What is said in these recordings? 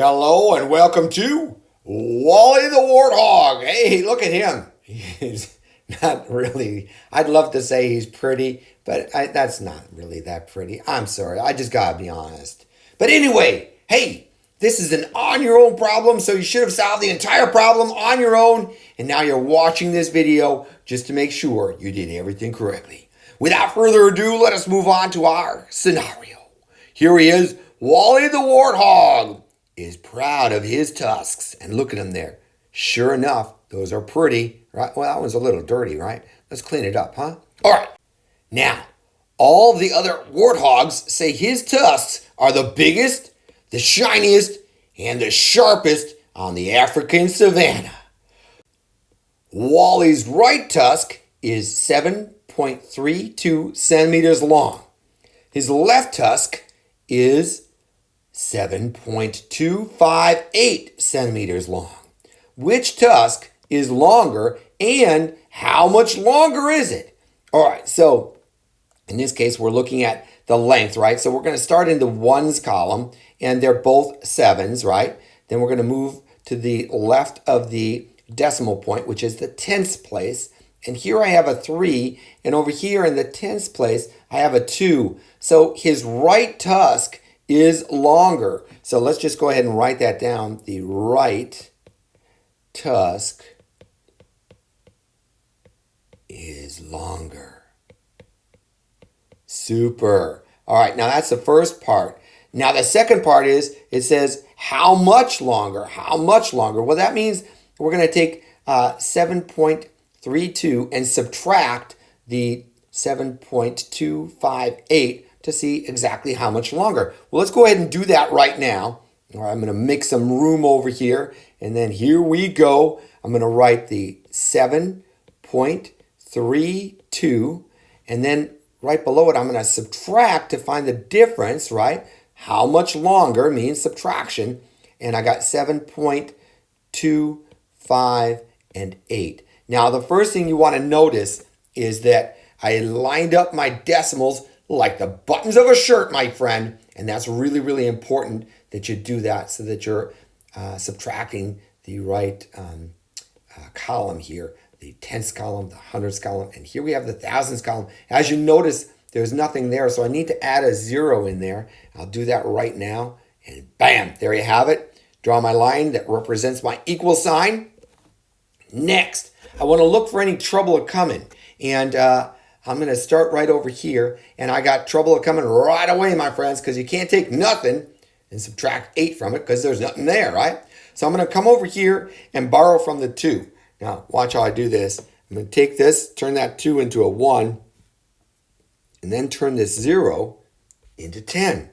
Hello and welcome to Wally the Warthog. Hey, look at him. He's not really, I'd love to say he's pretty, but that's not really that pretty. I'm sorry, I just gotta be honest. But anyway, hey, this is an on your own problem, so you should have solved the entire problem on your own, and now you're watching this video just to make sure you did everything correctly. Without further ado, let us move on to our scenario. Here he is, Wally the Warthog is proud of his tusks. And look at him there. Sure enough, those are pretty, right? Well, that one's a little dirty, right? Let's clean it up, huh? All right. Now, all the other warthogs say his tusks are the biggest, the shiniest, and the sharpest on the African savanna. Wally's right tusk is 7.32 centimeters long. His left tusk is 7.258 centimeters long. Which tusk is longer and how much longer is it? All right, so in this case, we're looking at the length, right? So we're going to start in the ones column and they're both sevens, right? Then we're going to move to the left of the decimal point, which is the tenths place. And here I have a 3, and over here in the tenths place, I have a 2. So his right tusk is longer. So let's just go ahead and write that down. The right tusk is longer. Super. All right, now that's the first part. Now the second part is, it says, how much longer? How much longer? Well, that means we're going to take 7.32 and subtract the 7.258 to see exactly how much longer. Well, let's go ahead and do that right now. All right, I'm going to make some room over here. And then here we go. I'm going to write the 7.32. And then right below it, I'm going to subtract to find the difference, right? How much longer means subtraction. And I got 7.2, 5, and 8. Now, the first thing you want to notice is that I lined up my decimals like the buttons of a shirt, my friend. And that's really, really important that you do that so that you're subtracting the right column here, the tenths column, the hundredths column, and here we have the thousands column. As you notice, there's nothing there, so I need to add a 0 in there. I'll do that right now, and bam, there you have it. Draw my line that represents my equal sign. Next, I want to look for any trouble coming, and I'm going to start right over here, and I got trouble coming right away, my friends, because you can't take nothing and subtract 8 from it because there's nothing there, right? So I'm going to come over here and borrow from the 2. Now, watch how I do this. I'm going to take this, turn that 2 into a 1, and then turn this 0 into 10.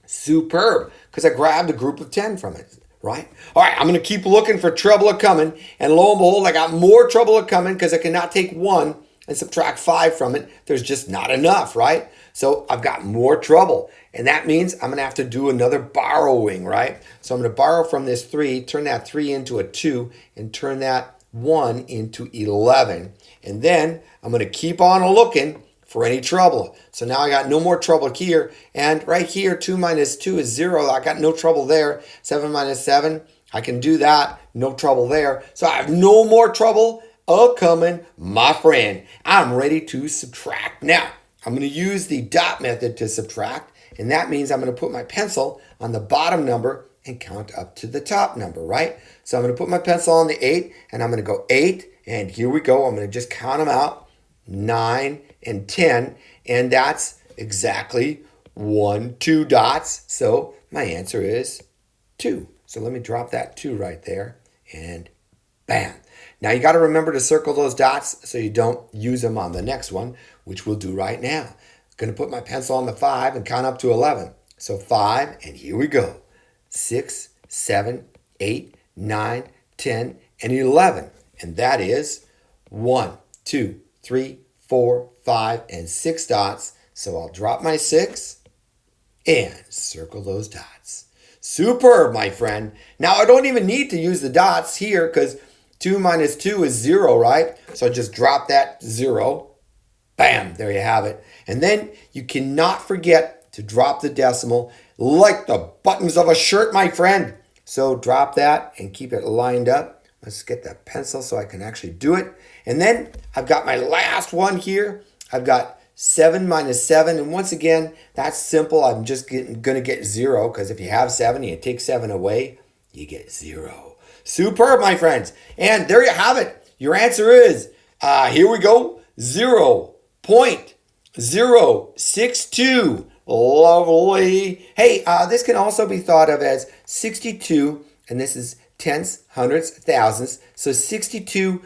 Superb, because I grabbed a group of 10 from it, right? All right, I'm going to keep looking for trouble coming, and lo and behold, I got more trouble coming because I cannot take 1 and subtract 5 from it. There's just not enough, right? So I've got more trouble. And that means I'm going to have to do another borrowing, right? So I'm going to borrow from this 3, turn that 3 into a 2, and turn that 1 into 11. And then I'm going to keep on looking for any trouble. So now I got no more trouble here. And right here, 2 minus 2 is 0. I got no trouble there. 7 minus 7, I can do that. No trouble there. So I have no more trouble coming, my friend. I'm ready to subtract. Now, I'm going to use the dot method to subtract, and that means I'm going to put my pencil on the bottom number and count up to the top number, right? So I'm going to put my pencil on the 8, and I'm going to go 8, and here we go. I'm going to just count them out, 9 and 10, and that's exactly 1, 2 dots. So my answer is 2. So let me drop that 2 right there, and bam. Now you got to remember to circle those dots so you don't use them on the next one, which we'll do right now. I'm going to put my pencil on the 5 and count up to 11. So 5, and here we go. 6, 7, 8, 9, 10, and 11. And that is 1, 2, 3, 4, 5, and 6 dots. So I'll drop my 6 and circle those dots. Superb, my friend. Now I don't even need to use the dots here because 2 minus 2 is 0, right? So just drop that 0. Bam, there you have it. And then you cannot forget to drop the decimal. like the buttons of a shirt, my friend. So drop that and keep it lined up. Let's get the pencil so I can actually do it. And then I've got my last one here. I've got 7 minus 7. And once again, that's simple. I'm just going to get 0 because if you have 7 and you take 7 away, you get 0. Superb, my friends. And there you have it. Your answer is, here we go, 0.062. Lovely. Hey, this can also be thought of as 62, and this is tenths, hundredths, thousandths. So 62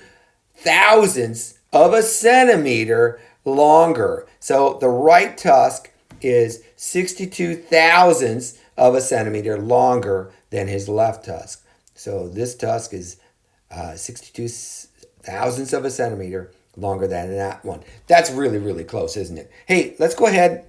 thousandths of a centimeter longer. So the right tusk is 62 thousandths of a centimeter longer than his left tusk. So this tusk is 62 thousandths of a centimeter longer than that one. That's really, really close, isn't it? Hey, let's go ahead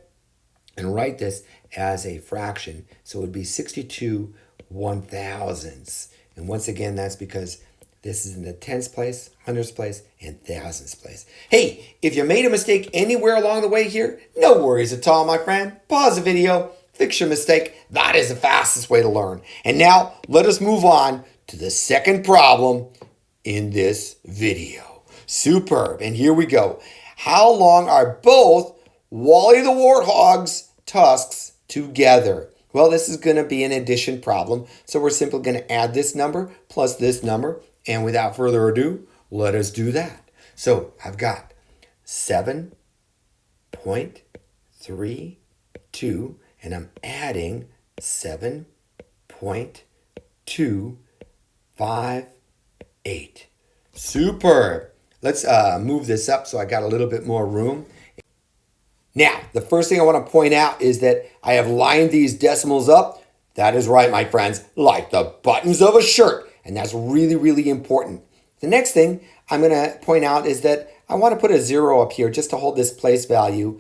and write this as a fraction. So it would be 62 1,000ths. And once again, that's because this is in the tenths place, hundredths place, and thousandths place. Hey, if you made a mistake anywhere along the way here, no worries at all, my friend. Pause the video, fix your mistake. That is the fastest way to learn. And now let us move on to the second problem in this video. Superb. And here we go. How long are both Wally the Warthog's tusks together? Well, this is going to be an addition problem. So we're simply going to add this number plus this number. And without further ado, let us do that. So I've got 7.32, and I'm adding 7.258. Superb. Let's move this up so I got a little bit more room. Now, the first thing I want to point out is that I have lined these decimals up. That is right, my friends, like the buttons of a shirt. And that's really, really important. The next thing I'm going to point out is that I want to put a 0 up here just to hold this place value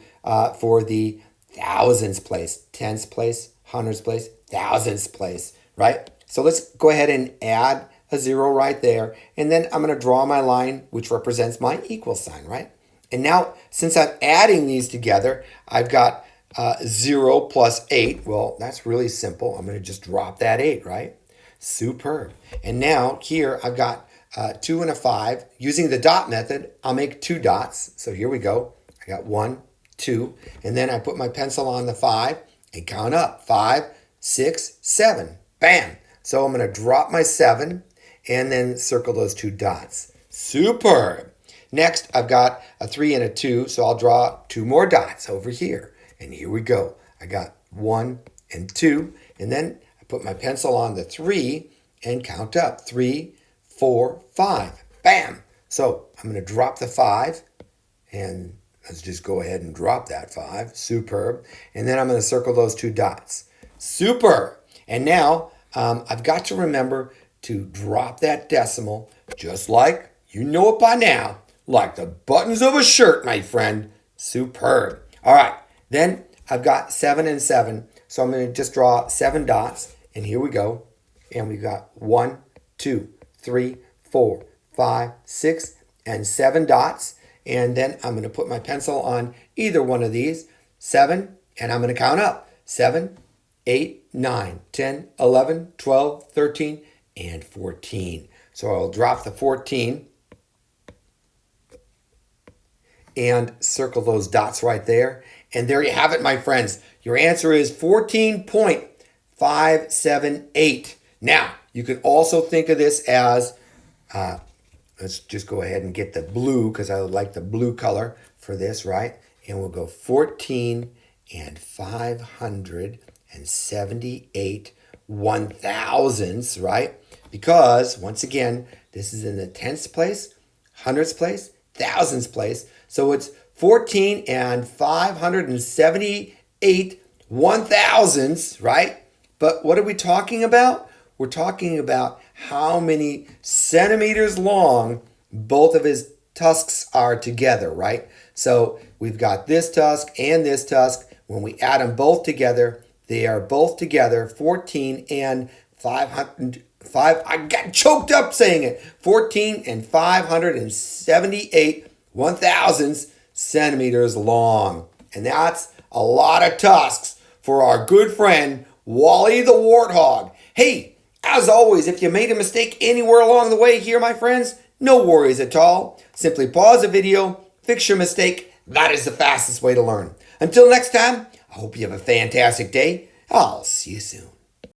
for the thousandths place, tenths place, hundredths place, thousandths place, right? So let's go ahead and add a 0 right there. And then I'm going to draw my line, which represents my equal sign, right? And now, since I'm adding these together, I've got 0 plus 8. Well, that's really simple. I'm going to just drop that 8, right? Superb. And now here I've got 2 and a 5. Using the dot method, I'll make 2 dots. So here we go. I got 1, 2. And then I put my pencil on the 5 and count up. 5, 6, 7. Bam. So I'm going to drop my 7 and then circle those 2 dots. Superb. Next, I've got a 3 and a 2, so I'll draw 2 more dots over here. And here we go. I got 1 and 2, and then I put my pencil on the 3 and count up. 3, 4, 5. Bam! So I'm going to drop the 5, and let's just go ahead and drop that 5. Superb. And then I'm going to circle those 2 dots. Superb! And now I've got to remember to drop that decimal just like you know it by now. Like the buttons of a shirt, my friend. Superb. All right. Then I've got 7 and 7. So I'm going to just draw 7 dots. And here we go. And we've got 1, 2, 3, 4, 5, 6, and 7 dots. And then I'm going to put my pencil on either one of these. 7. And I'm going to count up. 7, 8, 9, 10, 11, 12, 13, and 14. So I'll drop the 14. And circle those dots right there. And there you have it, my friends. Your answer is 14.578. Now, you can also think of this as, let's just go ahead and get the blue because I would like the blue color for this, right? And we'll go 14 and 578 1,000ths, right? Because, once again, this is in the tenths place, hundredths place, thousandths place. So it's 14 and 578 1,000ths, right? But what are we talking about? We're talking about how many centimeters long both of his tusks are together, right? So we've got this tusk and this tusk. When we add them both together, they are both together 14 and 500. I got choked up saying it. 14 and 578 1,000ths centimeters long. And that's a lot of tusks for our good friend Wally the Warthog. Hey, as always, if you made a mistake anywhere along the way here, my friends, no worries at all. Simply pause the video, fix your mistake. That is the fastest way to learn. Until next time, I hope you have a fantastic day. I'll see you soon.